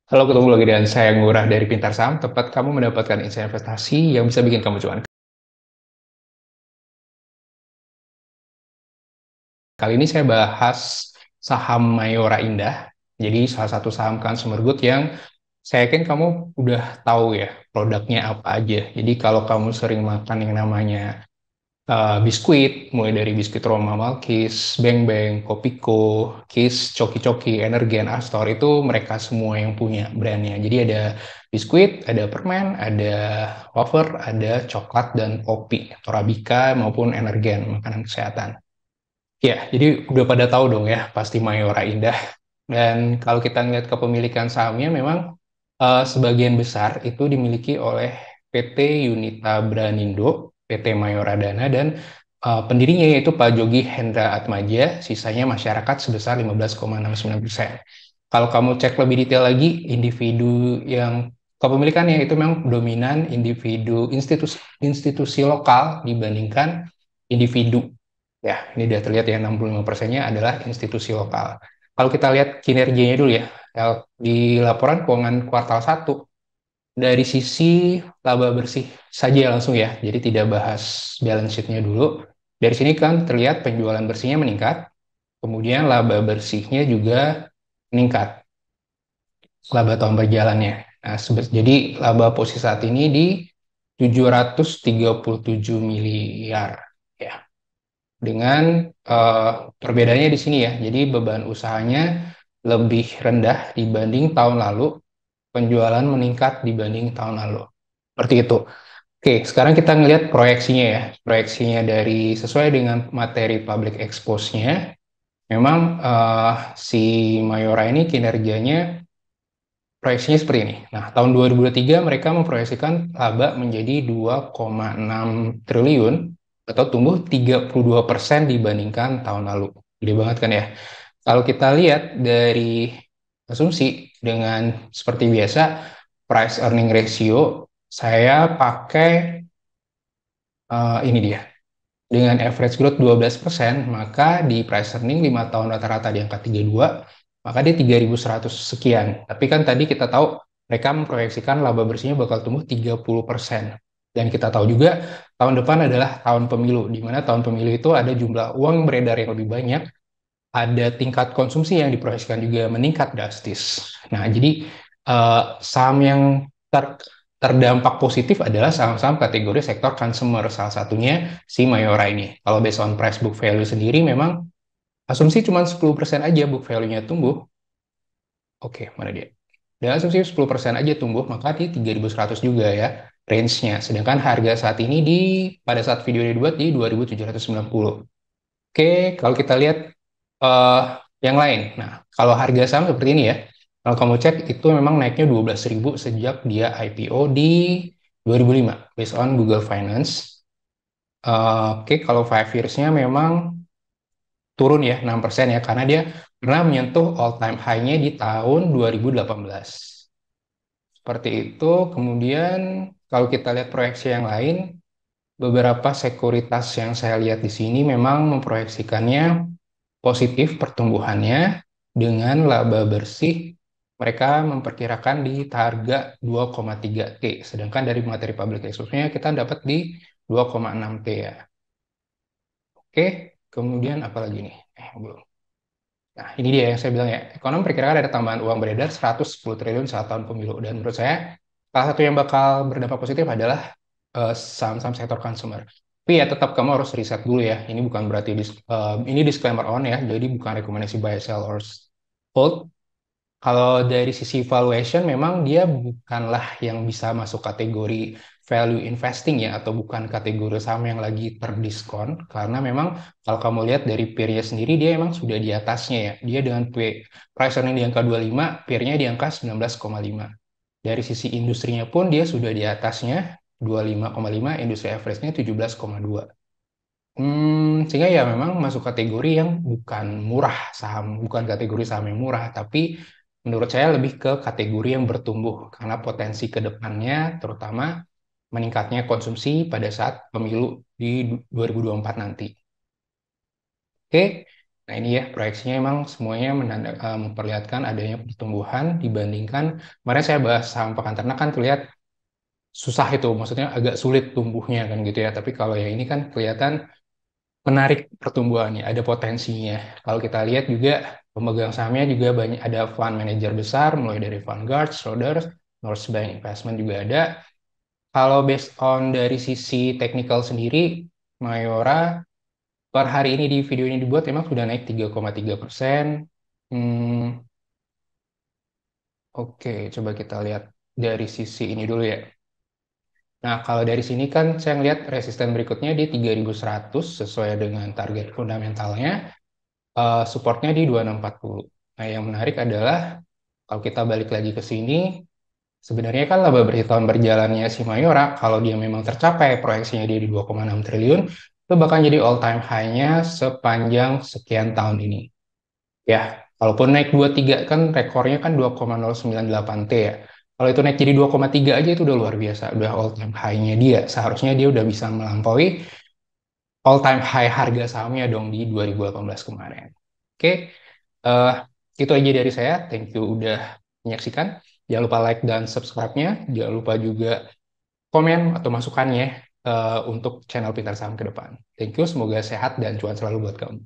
Kalau ketemu lagi dengan saya Ngurah dari Pintar Saham, tepat kamu mendapatkan insight investasi yang bisa bikin kamu cuan. Kali ini saya bahas saham Mayora Indah. Jadi salah satu saham consumer good yang saya yakin kamu udah tahu ya produknya apa aja. Jadi kalau kamu sering makan yang namanya biskuit, mulai dari biskuit Roma Malkis, Beng Beng, Kopiko, Kiss, Coki Coki, Energen, Astor, itu mereka semua yang punya brandnya. Jadi ada biskuit, ada permen, ada wafer, ada coklat, dan kopi, Torabika maupun Energen, makanan kesehatan. Ya, jadi udah pada tahu dong ya, pasti Mayora Indah. Dan kalau kita ngeliat kepemilikan sahamnya, memang sebagian besar itu dimiliki oleh PT Yunita Branindo, PT Mayora Dana, dan pendirinya yaitu Pak Jogi Hendra Atmaja, sisanya masyarakat sebesar 15,69%. Kalau kamu cek lebih detail lagi, individu yang kepemilikannya itu memang dominan individu institusi, institusi lokal dibandingkan individu. Ya, ini sudah terlihat ya 65%-nya adalah institusi lokal. Kalau kita lihat kinerjanya dulu ya, di laporan keuangan kuartal 1, dari sisi laba bersih saja langsung ya, jadi tidak bahas balance sheet-nya dulu. Dari sini kan terlihat penjualan bersihnya meningkat, kemudian laba bersihnya juga meningkat, laba tahun berjalannya. Nah, jadi laba posisi saat ini di 737 miliar ya. Dengan perbedaannya di sini ya. Jadi beban usahanya lebih rendah dibanding tahun lalu, penjualan meningkat dibanding tahun lalu. Seperti itu. Oke, sekarang kita ngelihat proyeksinya ya. Proyeksinya dari sesuai dengan materi public expose-nya, memang si Mayora ini kinerjanya proyeksinya seperti ini. Nah, tahun 2023 mereka memproyeksikan laba menjadi 2,6 triliun atau tumbuh 32% dibandingkan tahun lalu. Gede banget kan ya? Kalau kita lihat dari asumsi dengan seperti biasa, price earning ratio, saya pakai ini dia. Dengan average growth 12%, maka di price earning 5 tahun rata-rata di angka 32, maka dia 3.100 sekian. Tapi kan tadi kita tahu mereka memproyeksikan laba bersihnya bakal tumbuh 30%. Dan kita tahu juga tahun depan adalah tahun pemilu, di mana tahun pemilu itu ada jumlah uang beredar yang lebih banyak, ada tingkat konsumsi yang diproyeksikan juga meningkat drastis. Nah, jadi saham yang terdampak positif adalah saham-saham kategori sektor consumer, salah satunya si Mayora ini. Kalau based on price book value sendiri, memang asumsi cuma 10% aja book value-nya tumbuh. Oke, mana dia? Dan asumsi 10% aja tumbuh, maka di 3.100 juga ya range-nya. Sedangkan harga saat ini pada saat video ini dibuat di 2.790. Oke, kalau kita lihat eh, yang lain. Nah, kalau harga saham seperti ini ya. Kalau kamu cek itu memang naiknya 12.000 sejak dia IPO di 2005 based on Google Finance. Oke, kalau 5 years-nya memang turun ya 6% ya karena dia pernah menyentuh all time high-nya di tahun 2018. Seperti itu. Kemudian kalau kita lihat proyeksi yang lain, beberapa sekuritas yang saya lihat di sini memang memproyeksikannya positif pertumbuhannya dengan laba bersih mereka memperkirakan di harga 2,3 T, sedangkan dari materi public exposure-nya kita dapat di 2,6 T ya. Oke, kemudian apa lagi nih? Belum. Nah, ini dia yang saya bilang ya. Ekonom perkirakan ada tambahan uang beredar 110 triliun saat tahun pemilu. Dan menurut saya, salah satu yang bakal berdampak positif adalah saham-saham sektor consumer. Tapi ya tetap kamu harus riset dulu ya. Ini bukan berarti ini disclaimer on ya. Jadi bukan rekomendasi buy, sell, or hold. Kalau dari sisi valuation memang dia bukanlah yang bisa masuk kategori value investing ya atau bukan kategori saham yang lagi terdiskon karena memang kalau kamu lihat dari peer-nya sendiri dia emang sudah di atasnya ya. Dia dengan price earning di angka 25, peer-nya di angka 19,5. Dari sisi industrinya pun dia sudah di atasnya 25,5, industri average-nya 17,2. Sehingga ya memang masuk kategori yang bukan murah saham, bukan kategori saham yang murah, tapi menurut saya lebih ke kategori yang bertumbuh karena potensi ke depannya terutama meningkatnya konsumsi pada saat pemilu di 2024 nanti. Oke, Nah ini ya proyeksinya emang semuanya memperlihatkan adanya pertumbuhan dibandingkan kemarin saya bahas saham pekan ternak kan terlihat susah itu, maksudnya agak sulit tumbuhnya kan gitu ya. Tapi kalau yang ini kan kelihatan menarik pertumbuhannya, ada potensinya. Kalau kita lihat juga pemegang sahamnya juga banyak, ada fund manager besar, mulai dari Vanguard, Schroders, North Bank Investment juga ada. Kalau based on dari sisi technical sendiri, Mayora per hari ini di video ini dibuat memang sudah naik 3,3%. Hmm, oke, coba kita lihat dari sisi ini dulu ya. Nah, kalau dari sini kan saya ngelihat resisten berikutnya di 3.100 sesuai dengan target fundamentalnya, supportnya di 2640. Nah, yang menarik adalah kalau kita balik lagi ke sini, sebenarnya kan laba bersih tahun berjalannya si Mayora, kalau dia memang tercapai proyeksinya dia di 2,6 triliun, itu bakal jadi all time high-nya sepanjang sekian tahun ini. Ya, kalaupun naik 23 kan rekornya kan 2,098 T ya. Kalau itu naik jadi 2,3 aja itu udah luar biasa, udah all time high-nya dia. Seharusnya dia udah bisa melampaui all time high harga sahamnya dong di 2018 kemarin. Oke, eh, itu aja dari saya. Thank you udah menyaksikan. Jangan lupa like dan subscribe-nya. Jangan lupa juga komen atau masukannya untuk channel Pintar Saham ke depan. Thank you, semoga sehat dan cuan selalu buat kamu.